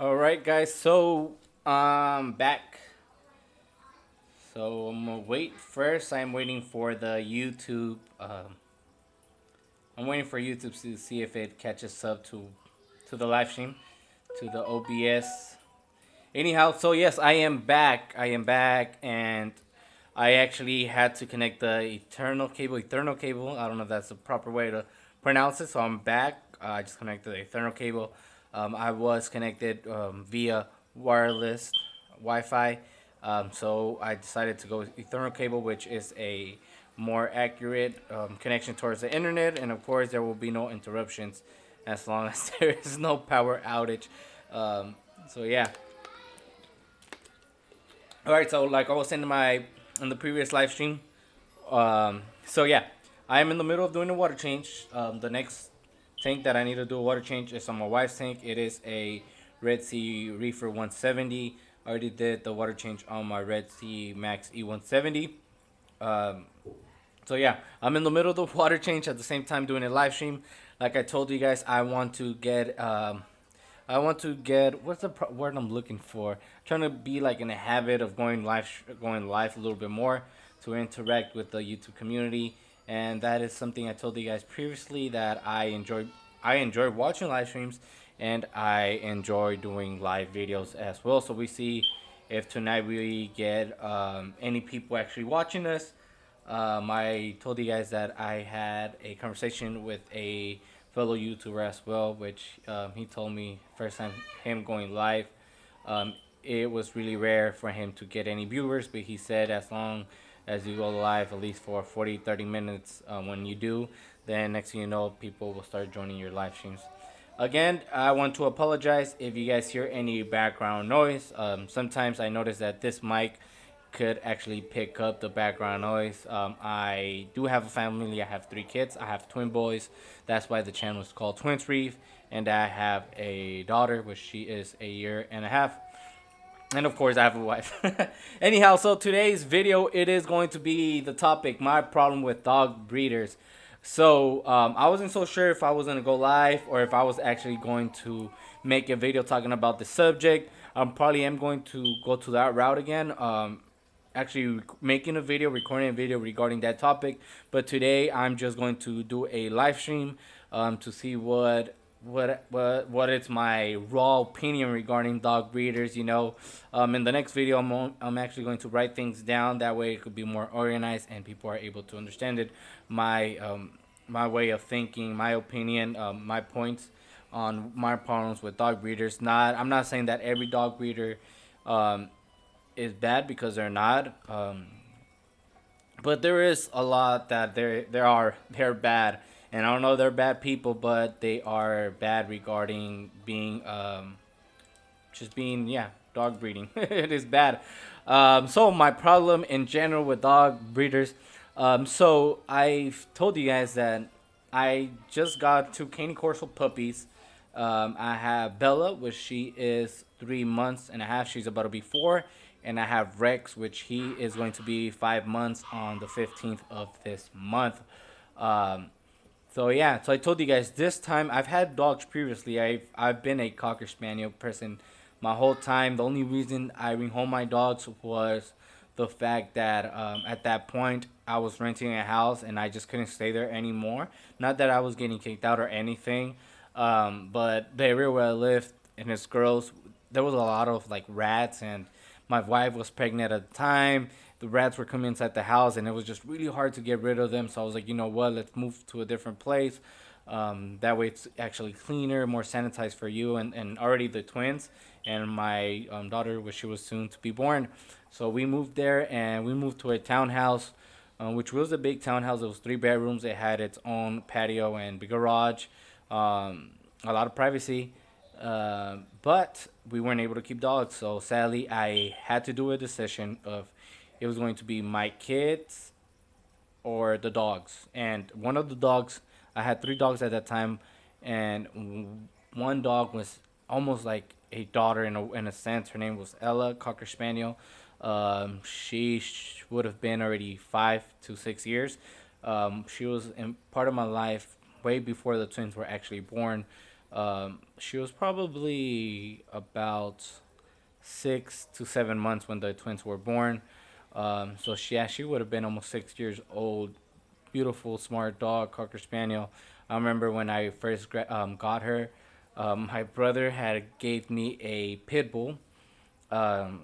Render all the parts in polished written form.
All right, guys. So back. So I'm gonna wait first. I'm waiting for the YouTube. I'm waiting for YouTube to see if it catches up to the live stream, to the OBS. Anyhow, so yes, I am back. I am back, and I actually had to connect the eternal cable. Eternal cable. I don't know if that's the proper way to pronounce it. So I'm back. I just connected the eternal cable. I was connected via wireless Wi-Fi. So I decided to go with eternal cable, which is a more accurate connection towards the internet, and of course there will be no interruptions as long as there is no power outage. Um, so yeah, all right, so like I was saying in the previous live stream, so yeah, I am in the middle of doing a water change. The next tank that I need to do a water change is on my wife's tank. It is a Red Sea Reefer 170. I already did the water change on my Red Sea Max E170. Um, so yeah, I'm in the middle of the water change at the same time doing a live stream. Like I told you guys, I want to get what's the word I'm looking for? Trying to be like in a habit of going live a little bit more to interact with the YouTube community, and that is something I told you guys previously that I enjoy. I enjoy watching live streams, and I enjoy doing live videos as well. So we see if tonight we get any people actually watching us. I told you guys that I had a conversation with a fellow YouTuber as well, which he told me first time him going live, um, it was really rare for him to get any viewers, but he said as long as you go live at least for 40, 30 minutes, when you do, then next thing you know, people will start joining your live streams. Again, I want to apologize if you guys hear any background noise. Sometimes I notice that this mic could actually pick up the background noise. I do have a family. I have 3 kids. I have twin boys. That's why the channel is called Twins Reef. And I have a daughter, which she is a year and a half. And of course, I have a wife. Anyhow, so today's video, it is going to be the topic, my problem with dog breeders. So I wasn't so sure if I was going to go live or if I was actually going to make a video talking about the subject. I probably am going to go to that route again. Actually making a video, recording a video regarding that topic. But today I'm just going to do a live stream to see what is my raw opinion regarding dog breeders. In the next video, I'm actually going to write things down. That way, it could be more organized and people are able to understand it. My way of thinking, my opinion, my points on my problems with dog breeders. I'm not saying that every dog breeder um, is bad because they're not. But there is a lot that they're bad, and I don't know they're bad people, but they are bad regarding being just being, yeah, dog breeding. It is bad. So my problem in general with dog breeders. So I've told you guys that I just got 2 Cane Corso puppies. I have Bella, which she is 3 months and a half. She's about to be 4. And I have Rex, which he is going to be 5 months on the 15th of this month. Um, so yeah, so I told you guys this time I've had dogs previously. I've been a cocker spaniel person my whole time. The only reason I bring home my dogs was the fact that at that point I was renting a house and I just couldn't stay there anymore. Not that I was getting kicked out or anything, but the area where I lived in this girls, there was a lot of like rats, and my wife was pregnant at the time. The rats were coming inside the house, and it was just really hard to get rid of them. So I was like, you know what, let's move to a different place. That way, it's actually cleaner, more sanitized for you and already the twins and my daughter, which she was soon to be born. So we moved there, and we moved to a townhouse, which was a big townhouse. It was 3 bedrooms. It had its own patio and big garage, a lot of privacy. But we weren't able to keep dogs, so sadly, I had to do a decision of it was going to be my kids or the dogs. And one of the dogs, I had 3 dogs at that time, and one dog was almost like a daughter in a sense. Her name was Ella, Cocker Spaniel. She would have been already 5 to 6 years. She was in part of my life way before the twins were actually born. She was probably about 6 to 7 months when the twins were born. So she would have been almost 6 years old. Beautiful, smart dog, cocker spaniel. I remember when I first got her, my brother had gave me a pit bull, um,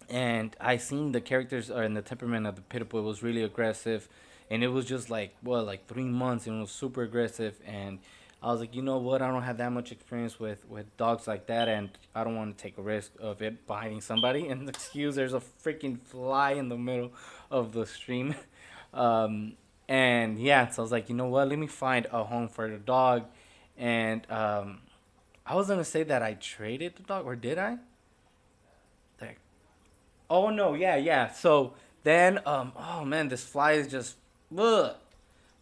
and I seen the characters and the temperament of the pit bull. It was really aggressive, and it was just like, well, like 3 months, and it was super aggressive. And I was like, you know what? I don't have that much experience with dogs like that, and I don't want to take a risk of it biting somebody. And excuse, there's a freaking fly in the middle of the stream. um, and yeah, so I was like, you know what? Let me find a home for the dog. And I was gonna say that I traded the dog, or did I? There. Oh no, yeah, yeah. So then, oh man, this fly is just, ugh.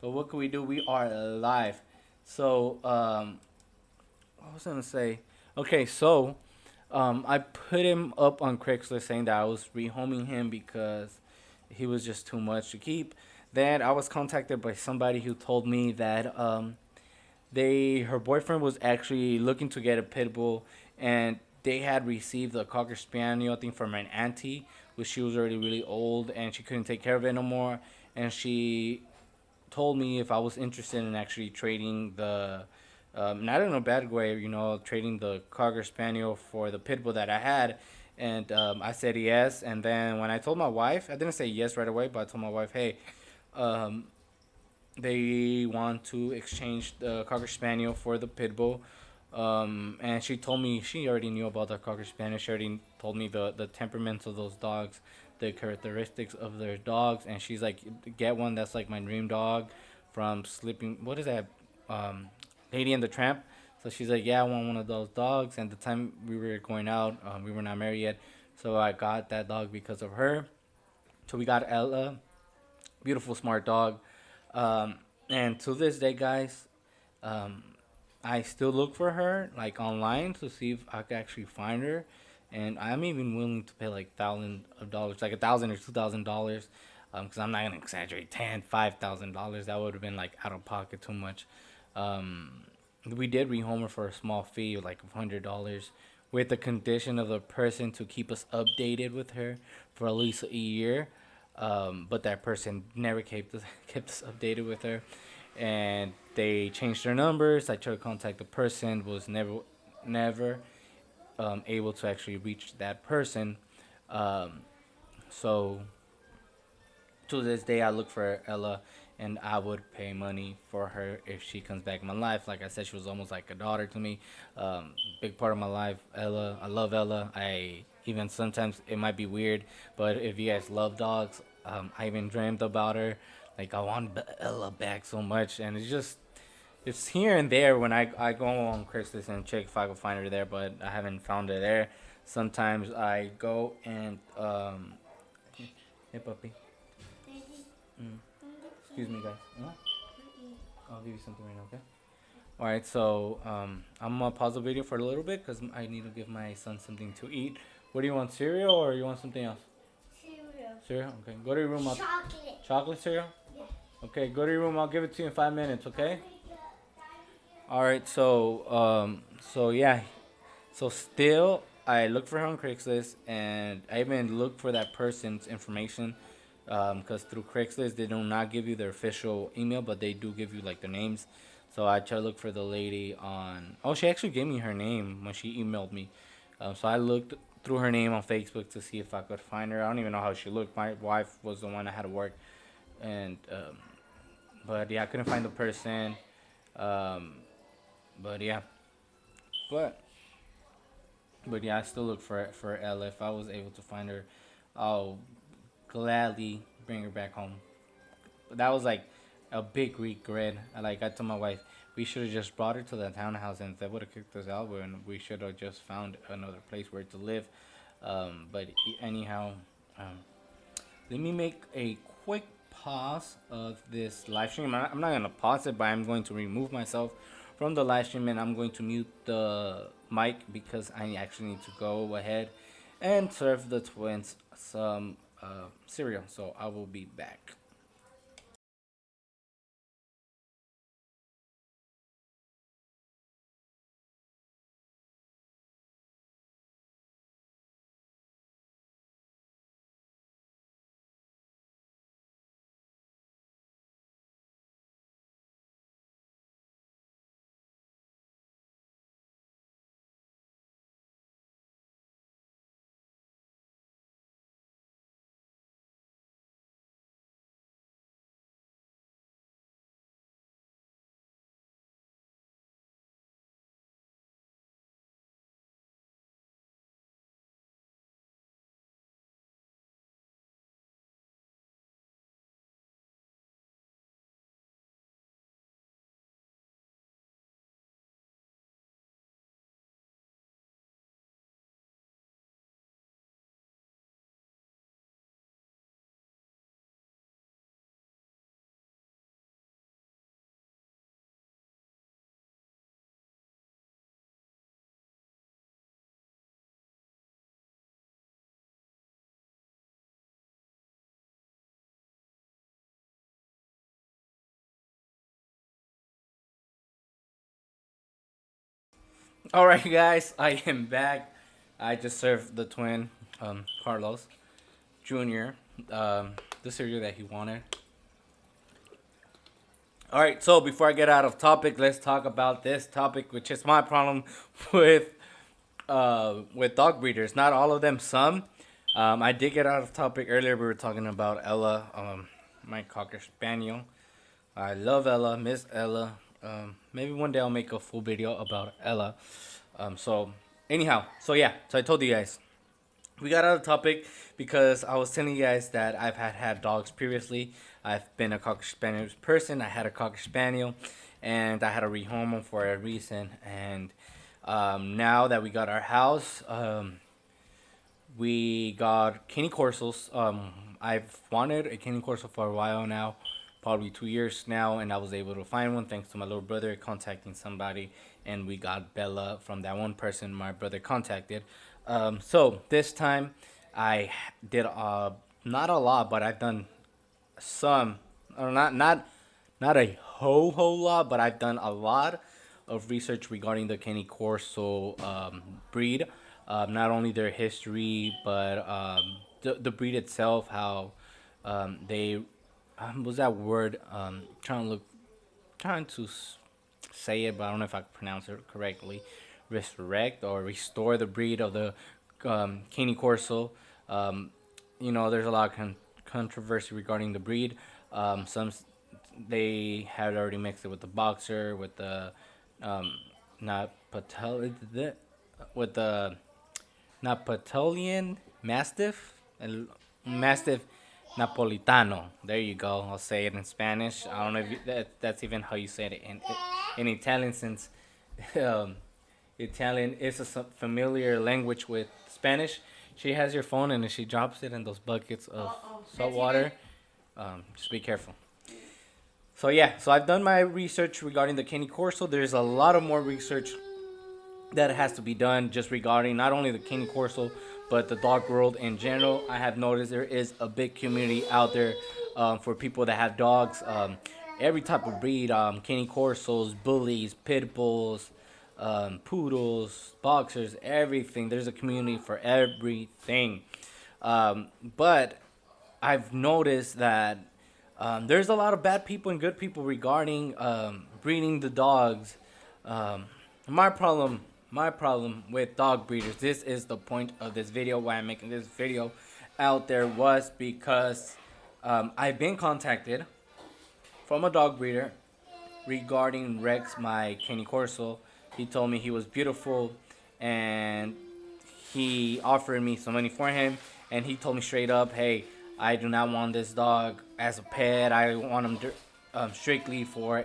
But what can we do? We are alive. So, what was I gonna say? Okay, so, I put him up on Craigslist saying that I was rehoming him because he was just too much to keep. Then I was contacted by somebody who told me that her boyfriend was actually looking to get a pit bull, and they had received a cocker spaniel, I think, from an auntie, which she was already really old and she couldn't take care of it no more. And she told me if I was interested in actually trading the, not in a bad way, trading the cocker spaniel for the pit bull that I had. And I said yes. And then when I told my wife, I didn't say yes right away, but I told my wife, hey, um, they want to exchange the cocker spaniel for the pit bull. And she told me she already knew about the cocker spaniel. She already told me the temperaments of those dogs, the characteristics of their dogs, and she's like, get one that's like my dream dog from Sleeping. What is that? Um, Lady and the Tramp. So she's like, yeah, I want one of those dogs. And the time we were going out, we were not married yet, so I got that dog because of her. So we got Ella, beautiful, smart dog. Um, and to this day, guys, um, I still look for her like online to see if I can actually find her, and I'm even willing to pay like thousands of dollars, like $1,000 or $2,000, because I'm not gonna exaggerate, $5,000. That would have been like out of pocket too much. Um, we did rehome her for a small fee, like $100, with the condition of the person to keep us updated with her for at least a year. But that person never kept us updated with her, and they changed their numbers. I tried to contact the person, was never able to actually reach that person. Um, so to this day, I look for Ella, and I would pay money for her if she comes back in my life. Like I said, she was almost like a daughter to me. Big part of my life, Ella. I love Ella. I even sometimes it might be weird, but if you guys love dogs, I even dreamed about her. Like I want Ella back so much, and it's here and there when I go on Craigslist and check if I can find her there, but I haven't found her there. Sometimes I go and hey puppy. Mm. Excuse me, guys. Huh? I'll give you something right now, okay? All right, so I'm gonna pause the video for a little bit because I need to give my son something to eat. What do you want, cereal or you want something else? Cereal. Cereal. Okay, go to your room. Chocolate. Chocolate cereal. Yeah. Okay, go to your room. I'll give it to you in 5 minutes. Okay. All right. So yeah. So still, I look for her on Craigslist, and I even look for that person's information, because through Craigslist they do not give you their official email, but they do give you like the names. So I try to look for the lady on. Oh, she actually gave me her name when she emailed me. So I looked through her name on Facebook to see if I could find her. I don't even know how she looked. My wife was the one that had to work, and but yeah, I couldn't find the person. Um, but yeah, but But yeah, I still look for Ella. If I was able to find her, I'll gladly bring her back home. But that was like a big regret. I told my wife we should have just brought her to the townhouse, and they would have kicked us out, and we should have just found another place where to live. Anyhow, um, let me make a quick pause of this live stream. I'm not gonna pause it, but I'm going to remove myself from the live stream, and I'm going to mute the mic because I actually need to go ahead and serve the twins some cereal. So I will be back. All right, guys, I am back. I just served the twin, Carlos Jr., the cereal that he wanted. All right, so before I get out of topic, let's talk about this topic, which is my problem with dog breeders. Not all of them, some. I did get out of topic earlier. We were talking about Ella, my cocker spaniel. I love Ella, Miss Ella. Maybe one day I'll make a full video about Ella. So anyhow, so yeah, so I told you guys we got out of topic because I was telling you guys that I've had dogs previously. I've been a cocker spaniel person. I had a cocker spaniel, and I had to rehome them for a reason. And now that we got our house, we got Kenny Corsos. I've wanted a Kenny Corso for a while now, probably 2 years now, and I was able to find one thanks to my little brother contacting somebody, and we got Bella from that one person my brother contacted. So this time I did not a lot, but I've done some, or not a whole lot, but I've done a lot of research regarding the Kenny Corso breed. Not only their history, but the breed itself, how they was that word trying to say it, but I don't know if I pronounce it correctly. Resurrect or restore the breed of the Cane Corso. Um, there's a lot of controversy regarding the breed. Some they had already mixed it with the boxer, with the um, not patel, with the Napoleon Mastiff, Mastiff Napolitano. There you go. I'll say it in Spanish. I don't know if that's even how you say it in Italian, since um, Italian is a familiar language with Spanish. She has your phone and if she drops it in those buckets of salt water, just be careful. So yeah, so I've done my research regarding the Kenny Corso. There's a lot of more research that has to be done just regarding not only the Kenny Corso but the dog world in general. I have noticed there is a big community out there for people that have dogs. Every type of breed, Kenny Corsos, bullies, pit bulls, poodles, boxers, everything. There's a community for everything. But I've noticed that there's a lot of bad people and good people regarding breeding the dogs. Um, my problem, my problem with dog breeders. This is the point of this video. Why I'm making this video out there was because I've been contacted from a dog breeder regarding Rex, my Kenny Corso. He told me he was beautiful, and he offered me some money for him. And he told me straight up, "Hey, I do not want this dog as a pet. I want him strictly for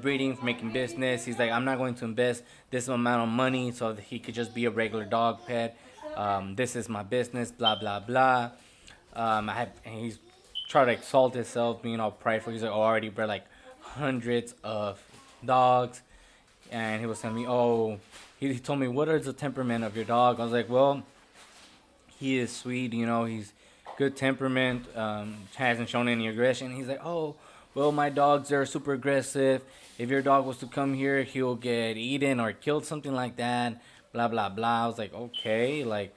breeding, for making business." He's like, "I'm not going to invest this amount of money so that he could just be a regular dog pet. This is my business." Blah blah blah. And he's trying to exalt himself, being all prideful. He's like, "Oh, I already bred like hundreds of dogs," and he was telling me, "Oh," he told me, "What is the temperament of your dog?" I was like, "Well, he is sweet. He's good temperament. Hasn't shown any aggression." He's like, "Oh, well, my dogs are super aggressive. If your dog was to come here, he'll get eaten or killed, something like that." Blah blah blah. I was like, "Okay, like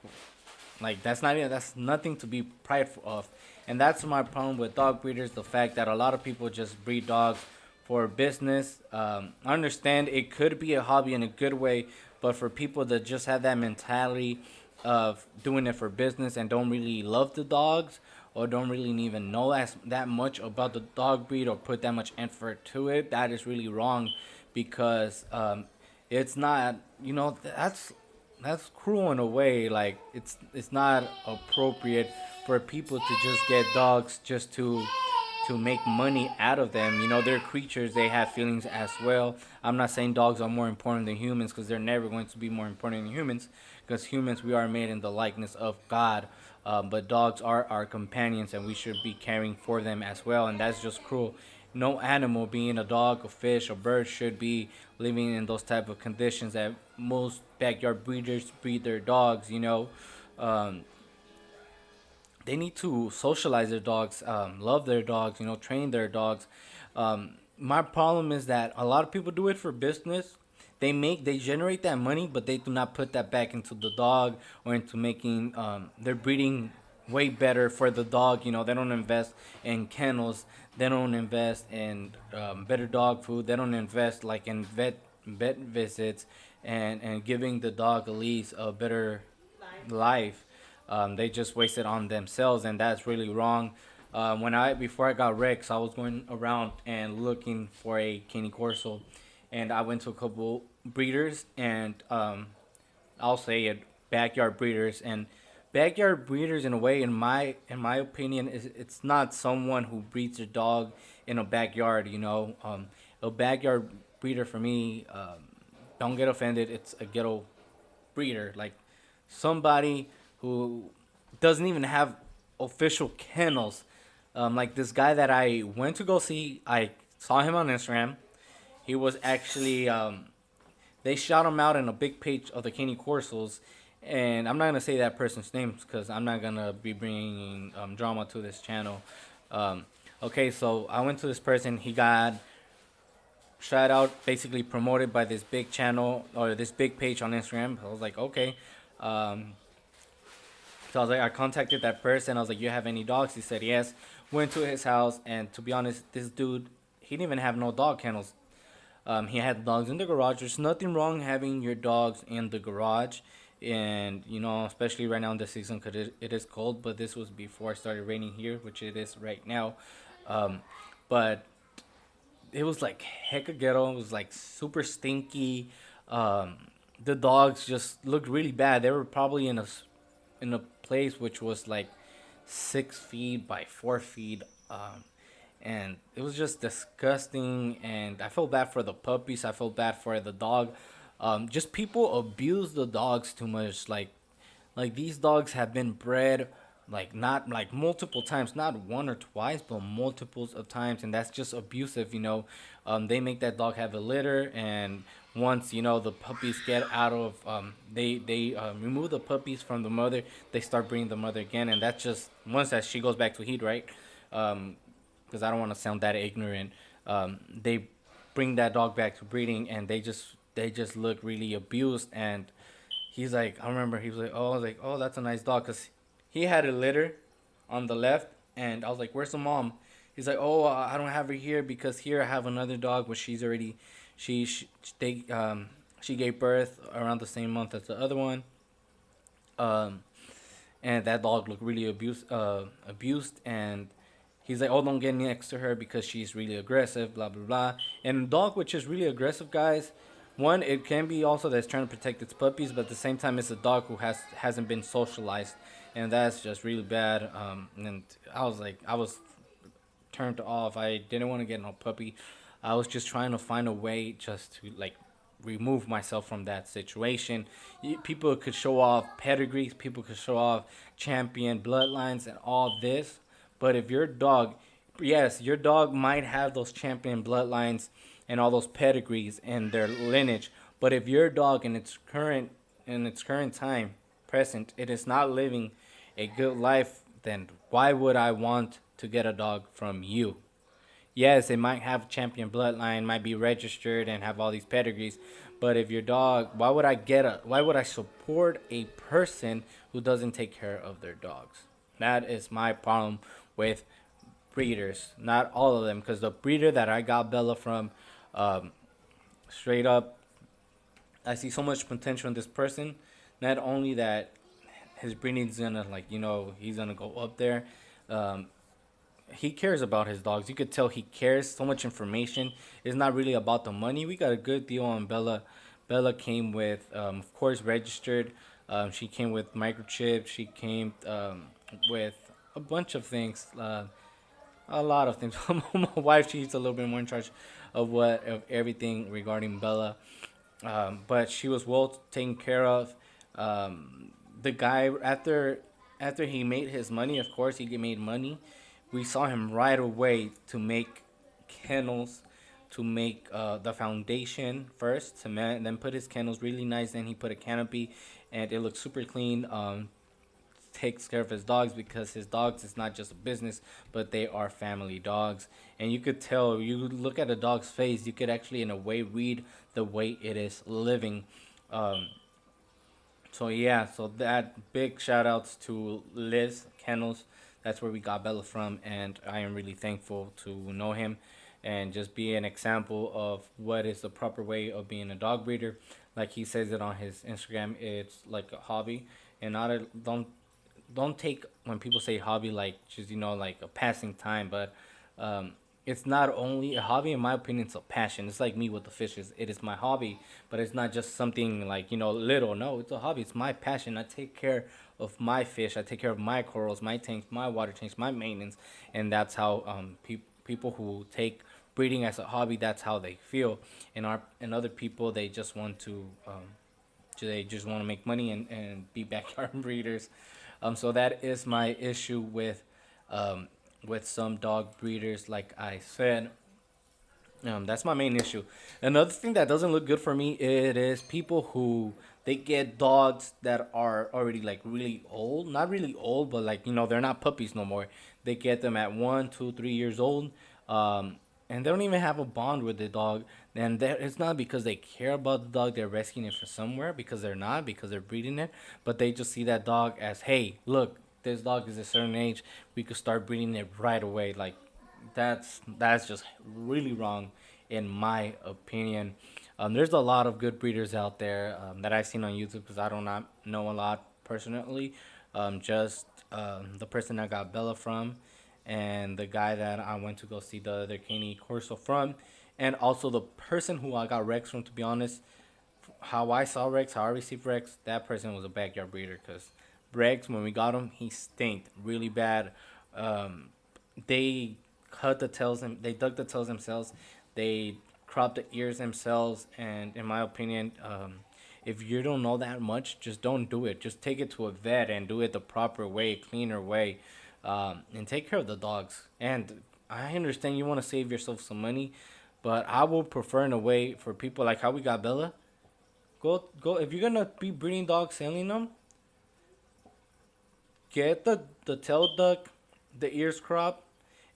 that's nothing to be prideful of." And that's my problem with dog breeders: the fact that a lot of people just breed dogs for business. I understand it could be a hobby in a good way, but for people that just have that mentality of doing it for business and don't really love the dogs, or don't really even know that much about the dog breed or put that much effort to it, that is really wrong, because it's not, that's cruel in a way. Like, it's not appropriate for people to just get dogs just to make money out of them. They're creatures, they have feelings as well. I'm not saying dogs are more important than humans, because they're never going to be more important than humans, because humans, we are made in the likeness of God. But dogs are our companions, and we should be caring for them as well, and that's just cruel. No animal, being a dog, a fish, a bird, should be living in those type of conditions that most backyard breeders breed their dogs. um, they need to socialize their dogs, love their dogs, train their dogs. My problem is that a lot of people do it for business. they generate that money, but they do not put that back into the dog or into making their breeding way better for the dog. You know, they don't invest in kennels, they don't invest in better dog food, they don't invest like in vet visits and giving the dog at least a better life. They just waste it on themselves, and that's really wrong. When I before I got Rex, I was going around and looking for a Cane Corso, and I went to a couple breeders, and I'll say it, backyard breeders. And backyard breeders, in a way, in my opinion, is it's not someone who breeds their dog in a backyard. You know, a backyard breeder for me, don't get offended. It's a ghetto breeder, like somebody who doesn't even have official kennels. Like this guy that I went to go see, I saw him on Instagram. He was actually they shout him out in a big page of the Caney Corsos, and I'm not gonna say that person's name because I'm not gonna be bringing drama to this channel. Um, okay, so I went to this person. He got shout out, basically promoted by this big channel or this big page on Instagram. I was like, okay. Um, so I was like, I contacted that person. I was like, you have any dogs? He said yes. Went to his house, and to be honest, this dude, he didn't even have no dog kennels. He had dogs in the garage. There's nothing wrong having your dogs in the garage, and you know, especially right now in the season, because it is cold. But this was before it started raining here, which it is right now. Um, but it was like hecka ghetto. It was like super stinky. Um, the dogs just looked really bad. They were probably in a place which was like 6 feet by 4 feet. And it was just disgusting. And I felt bad for the puppies. I felt bad for the dog. Just people abuse the dogs too much. Like these dogs have been bred like not like multiple times, not one or twice, but multiples of times, and that's just abusive. You know, they make that dog have a litter, and once you know the puppies get out of, they remove the puppies from the mother, they start bringing the mother again, and that's just once that she goes back to heat, right? Because I don't want to sound that ignorant. They bring that dog back to breeding, and they just look really abused. And he's like, I remember he was like, oh, I was like, oh, that's a nice dog, cause he had a litter on the left, and I was like, where's the mom? He's like, oh, I don't have her here because here I have another dog, but she's already, she they she gave birth around the same month as the other one. Um, and that dog looked really abused, and he's like, oh, don't get next to her because she's really aggressive, blah blah blah. And dog which is really aggressive, guys, one, it can be also that's trying to protect its puppies, but at the same time it's a dog who hasn't been socialized, and that's just really bad. And I was turned off. I didn't want to get no puppy. I was just trying to find a way just to like remove myself from that situation. People could show off pedigrees, people could show off champion bloodlines and all this, but if your dog, yes, your dog might have those champion bloodlines and all those pedigrees and their lineage, but if your dog in its current time present, it is not living a good life, then why would I want to get a dog from you? Yes, it might have champion bloodline, might be registered and have all these pedigrees, but if your dog, why would I support a person who doesn't take care of their dogs? That is my problem with breeders. Not all of them, because the breeder that I got Bella from, um, straight up, I see so much potential in this person. Not only that his breeding's gonna like he's gonna go up there. Um, he cares about his dogs. You could tell he cares. So much information. It's not really about the money. We got a good deal on Bella. Bella came with, of course, registered. She came with microchip. She came with a bunch of things. A lot of things. My wife, she's a little bit more in charge of everything regarding Bella. But she was well taken care of. The guy, after he made his money, of course he made money. We saw him right away to make kennels, to make the foundation first, cement, then put his kennels really nice. Then he put a canopy, and it looked super clean. takes care of his dogs because his dogs is not just a business, but they are family dogs. And you could tell, you look at a dog's face, you could actually in a way read the way it is living. Um, so yeah, so that big shout outs to Liz Kennels. That's where we got Bella from, and I am really thankful to know him, and just be an example of what is the proper way of being a dog breeder. Like he says it on his Instagram, it's like a hobby, and not a don't take when people say hobby like just like a passing time, but um, it's not only a hobby. In my opinion, it's a passion. It's like me with the fishes. It is my hobby, but it's not just something like little. No, it's a hobby. It's my passion. I take care of my fish. I take care of my corals, my tanks, my water tanks, my maintenance, and that's how people who take breeding as a hobby, that's how they feel. And other people, they just want to make money and be backyard breeders. So that is my issue um, with some dog breeders. Like I said, that's my main issue. Another thing that doesn't look good for me, it is people who they get dogs that are already like really old, not really old, but like they're not puppies no more. They get them at 1, 2, 3 years old, um, and they don't even have a bond with the dog. And it's not because they care about the dog; they're rescuing it from somewhere because they're not because they're breeding it, but they just see that dog as, hey, look, this dog is a certain age, we could start breeding it right away. Like that's just really wrong, in my opinion. There's a lot of good breeders out there that I've seen on YouTube because I do not know a lot personally. Just the person I got Bella from, and the guy that I went to go see the other Caney Corso from, and also the person who I got Rex from. To be honest, how I saw Rex, how I received Rex, that person was a backyard breeder because Rex, when we got him, he stinked really bad. Um, they they dug the tails themselves, they cropped the ears themselves, and in my opinion, if you don't know that much, just don't do it. Just take it to a vet and do it the proper way, cleaner way, and take care of the dogs. And I understand you want to save yourself some money, but I would prefer in a way for people like how we got Bella. Go if you're gonna be breeding dogs, selling them, get the tail duck, the ears cropped,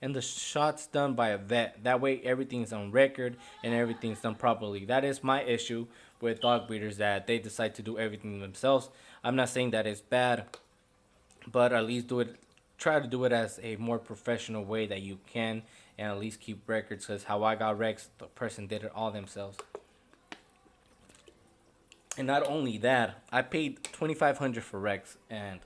and the shots done by a vet. That way, everything's on record and everything's done properly. That is my issue with dog breeders, that they decide to do everything themselves. I'm not saying that it's bad, but at least do it. Try to do it as a more professional way that you can, and at least keep records. Because how I got Rex, the person did it all themselves. And not only that, I paid 2,500 for Rex, and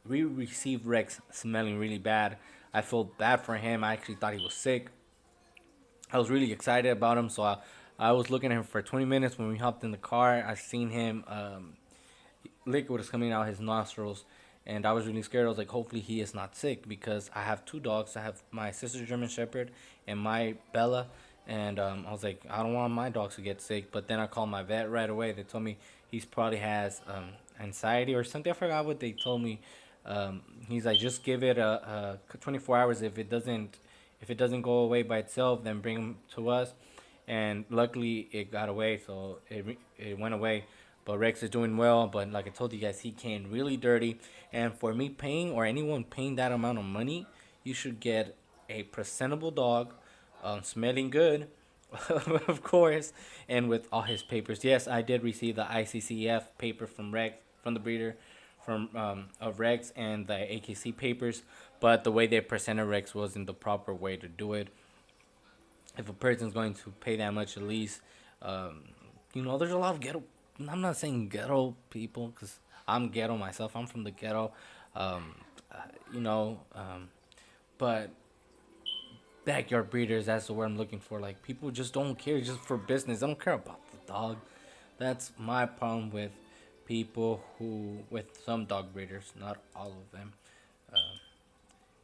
we received Rex smelling really bad. I felt bad for him. I actually thought he was sick. I was really excited about him, so I was looking at him for 20 minutes. When we hopped in the car, I seen him. Liquid was coming out his nostrils, and I was really scared. I was like, hopefully he is not sick because I have two dogs. I have my sister's German Shepherd and my Bella, and I was like, I don't want my dogs to get sick. But then I called my vet right away. They told me he's probably has anxiety or something. I forgot what they told me. He's like, just give it a 24 hours. If it doesn't go away by itself, then bring him to us. And luckily, it got away, so it went away. But Rex is doing well. But like I told you guys, he came really dirty. And for me paying, or anyone paying that amount of money, you should get a presentable dog, smelling good, of course, and with all his papers. Yes, I did receive the ICCF paper from Rex, from the breeder, from of Rex, and the AKC papers. But the way they presented Rex wasn't the proper way to do it. If a person's going to pay that much, at least, um, there's a lot of ghetto. I'm not saying ghetto people because I'm ghetto myself. I'm from the ghetto, um, uh, you know. But backyard breeders, that's the word I'm looking for. Like, people just don't care, just for business. They don't care about the dog. That's my problem with with some dog breeders, not all of them. Uh,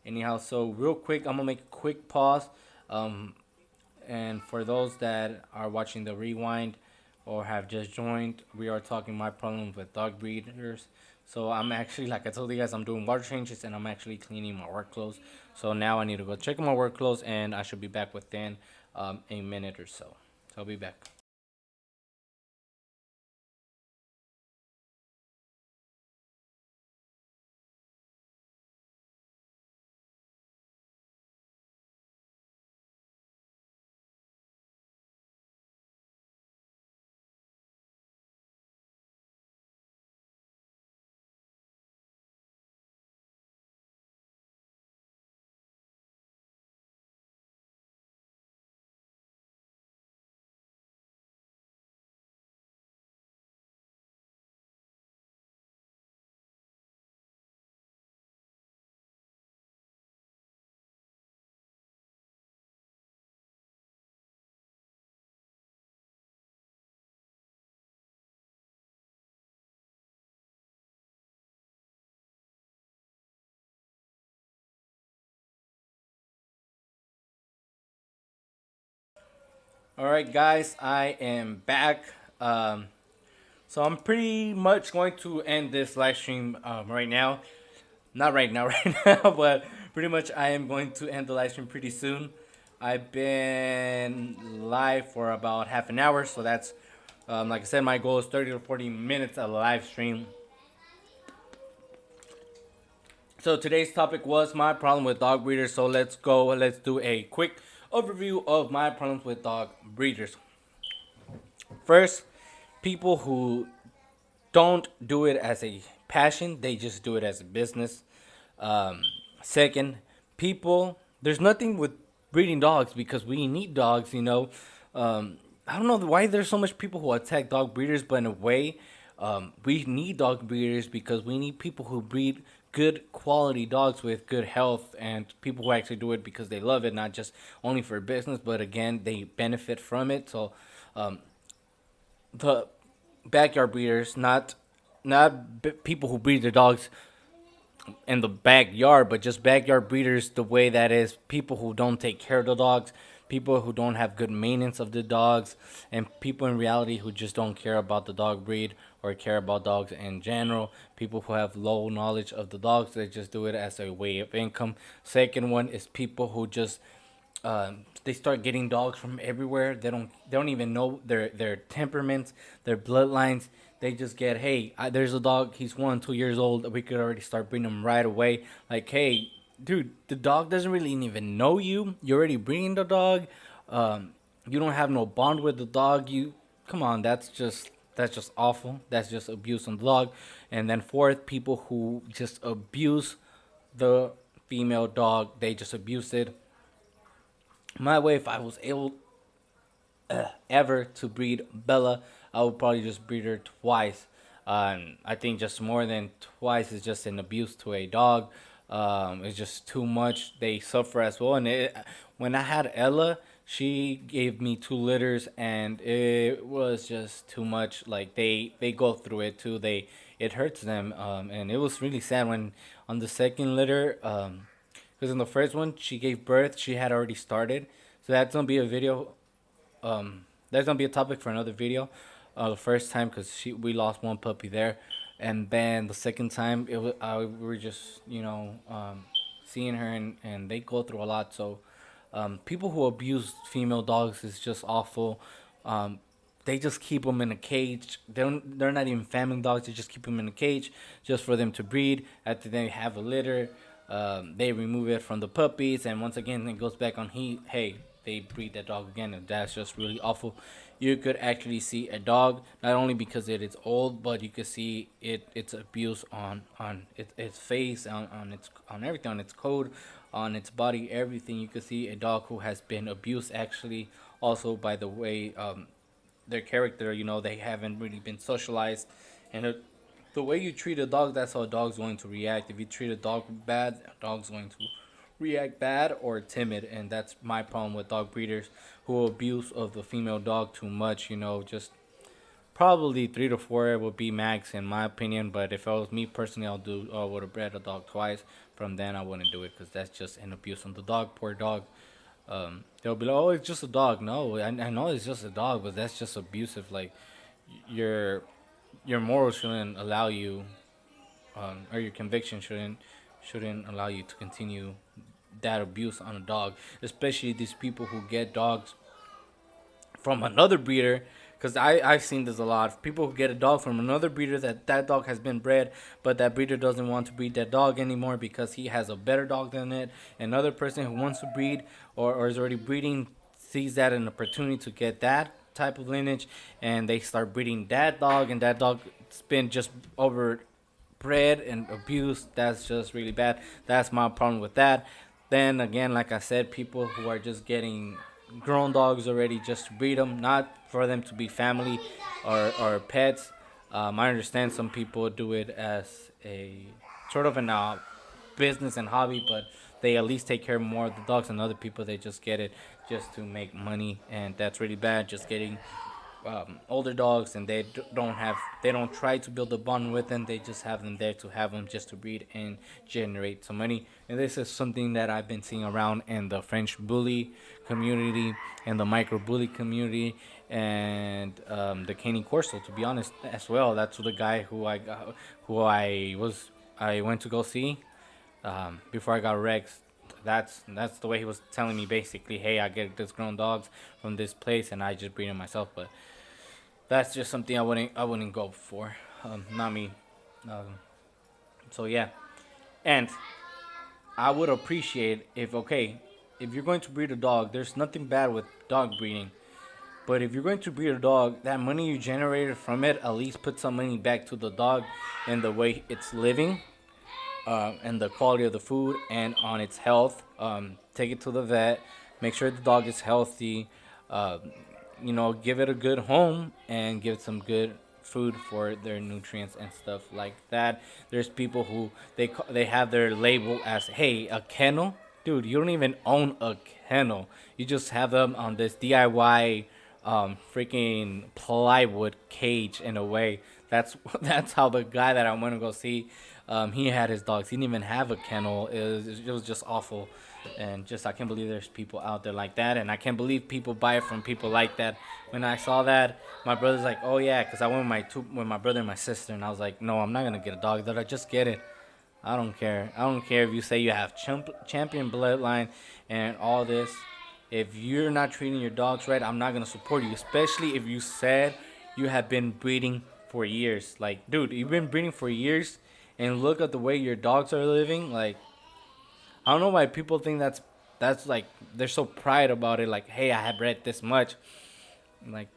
Anyhow, so real quick, I'm gonna make a quick pause. Um, and for those that are watching the rewind or have just joined, we are talking my problems with dog breeders. So I'm actually, like I told you guys, I'm doing water changes and I'm actually cleaning my work clothes. So now I need to go check my work clothes, and I should be back within a minute or so. So I'll be back. All right, guys, I am back. So I'm pretty much going to end this live stream right now. Not right now, right now, but pretty much I am going to end the live stream pretty soon. I've been live for about half an hour, so that's like I said, my goal is 30 to 40 minutes of live stream. So today's topic was my problem with dog breeders. So let's go. Let's do a quick overview of my problems with dog breeders. First, people who don't do it as a passion, they just do it as a business. Um, Second, people, there's nothing with breeding dogs because we need dogs, you know. I don't know why there's so much people who attack dog breeders, but in a way, we need dog breeders because we need people who breed good quality dogs with good health and people who actually do it because they love it, not just only for business, but again, they benefit from it. So, the backyard breeders, not people who breed their dogs in the backyard, but just backyard breeders the way that is people who don't take care of the dogs, people who don't have good maintenance of the dogs, and people in reality who just don't care about the dog breed or care about dogs in general. People who have low knowledge of the dogs, they just do it as a way of income. Second one is people who just they start getting dogs from everywhere. They don't even know their temperaments, their bloodlines. They just get, hey, there's a dog. He's 1 2 years old. We could already start breeding him right away. Like, hey, dude, the dog doesn't really even know you. You're already breeding the dog. You don't have no bond with the dog. You come on. That's just awful. That's just abuse on the dog. And then fourth, people who just abuse the female dog. They just abuse it my way. If I was able ever to breed Bella, I would probably just breed her twice. I think just more than twice is just an abuse to a dog. It's just too much. They suffer as well. When I had Ella, she gave me 2 litters, and it was just too much. Like they go through it too. It hurts them, and it was really sad when on the second litter. Because in the first one she gave birth, she had already started. So that's gonna be a video. That's gonna be a topic for another video. The first time, because we lost one puppy there, and then the second time we were just seeing her, and they go through a lot. So people who abuse female dogs is just awful. Um, they just keep them in a cage. They're not even family dogs. They just keep them in a cage just for them to breed. After they have a litter, they remove it from the puppies, and once again it goes back on hey, they breed that dog again, and that's just really awful. You could actually see a dog not only because it is old, but you could see its abuse on its face, on everything, on its coat, on its body, everything. You could see a dog who has been abused actually, also by the way their character. They haven't really been socialized, and the way you treat a dog, that's how a dog's going to react. If you treat a dog bad, a dog's going to react bad or timid, and that's my problem with dog breeders who abuse of the female dog too much. Just probably 3 to 4 would be max in my opinion. But if it was me personally, I would have bred a dog twice. From then, I wouldn't do it because that's just an abuse on the dog. Poor dog. They'll be like, "Oh, it's just a dog." No, I know it's just a dog, but that's just abusive. Like your your morals shouldn't allow you, or your conviction shouldn't allow you to continue that abuse on a dog, especially these people who get dogs from another breeder. Because I've seen this a lot. People who get a dog from another breeder, that dog has been bred, but that breeder doesn't want to breed that dog anymore because he has a better dog than it. Another person who wants to breed, or is already breeding, sees that an opportunity to get that type of lineage, and they start breeding that dog, and that dog's been just overbred and abused. That's just really bad. That's my problem with that. Then again, like I said, people who are just getting grown dogs already just to breed them, not for them to be family or pets. I understand some people do it as a sort of an business and hobby, but they at least take care more of the dogs, and other people they just get it just to make money, and that's really bad. Just getting older dogs, and they don't try to build a bond with them. They just have them there to have them just to breed and generate some money. And this is something that I've been seeing around in the French bully community and the micro bully community, and the Caney Corso, to be honest, as well. That's the guy who I went to go see before I got wrecked. That's the way he was telling me, basically. Hey, I get this grown dogs from this place, and I just breed them myself. But that's just something I wouldn't go for. Not me. Um, so yeah, and I would appreciate if, okay, if you're going to breed a dog, there's nothing bad with dog breeding. But if you're going to breed a dog, that money you generated from it, at least put some money back to the dog and the way it's living, and the quality of the food and on its health. Take it to the vet, make sure the dog is healthy. Uh, give it a good home and give it some good food for their nutrients and stuff like that. There's people who they have their label as, hey, a kennel. Dude, you don't even own a kennel. You just have them on this DIY freaking plywood cage in a way. That's how the guy that I want to go see, he had his dogs. He didn't even have a kennel. It was just awful, and just I can't believe there's people out there like that, and I can't believe people buy it from people like that. When I saw that, my brother's like, "Oh yeah," because I went with my brother and my sister, and I was like, "No, I'm not gonna get a dog. That I just get it. I don't care. I don't care if you say you have champion bloodline and all this. If you're not treating your dogs right, I'm not gonna support you. Especially if you said you have been breeding for years. Like, dude, you've been breeding for years, and look at the way your dogs are living. Like, I don't know why people think that's like they're so pride about it. Like, hey, I have bred this much. Like,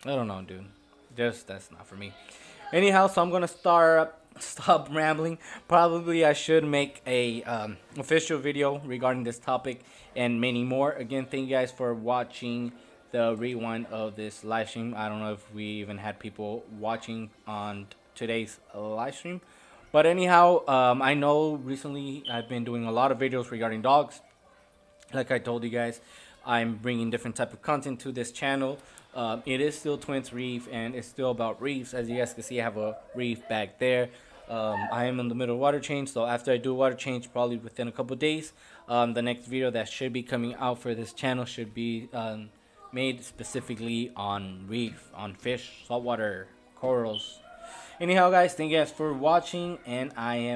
I don't know, dude. Just that's not for me. Anyhow, so I'm gonna stop rambling. Probably I should make a official video regarding this topic and many more. Again, thank you guys for watching the rewind of this live stream. I don't know if we even had people watching on today's live stream, but anyhow, I know recently I've been doing a lot of videos regarding dogs. Like I told you guys, I'm bringing different type of content to this channel. It is still Twins Reef, and it's still about reefs. As you guys can see, I have a reef back there. I am in the middle of water change, so after I do water change, probably within a couple days, the next video that should be coming out for this channel should be made specifically on reef, on fish, saltwater, corals. Anyhow, guys, thank you guys for watching, and I am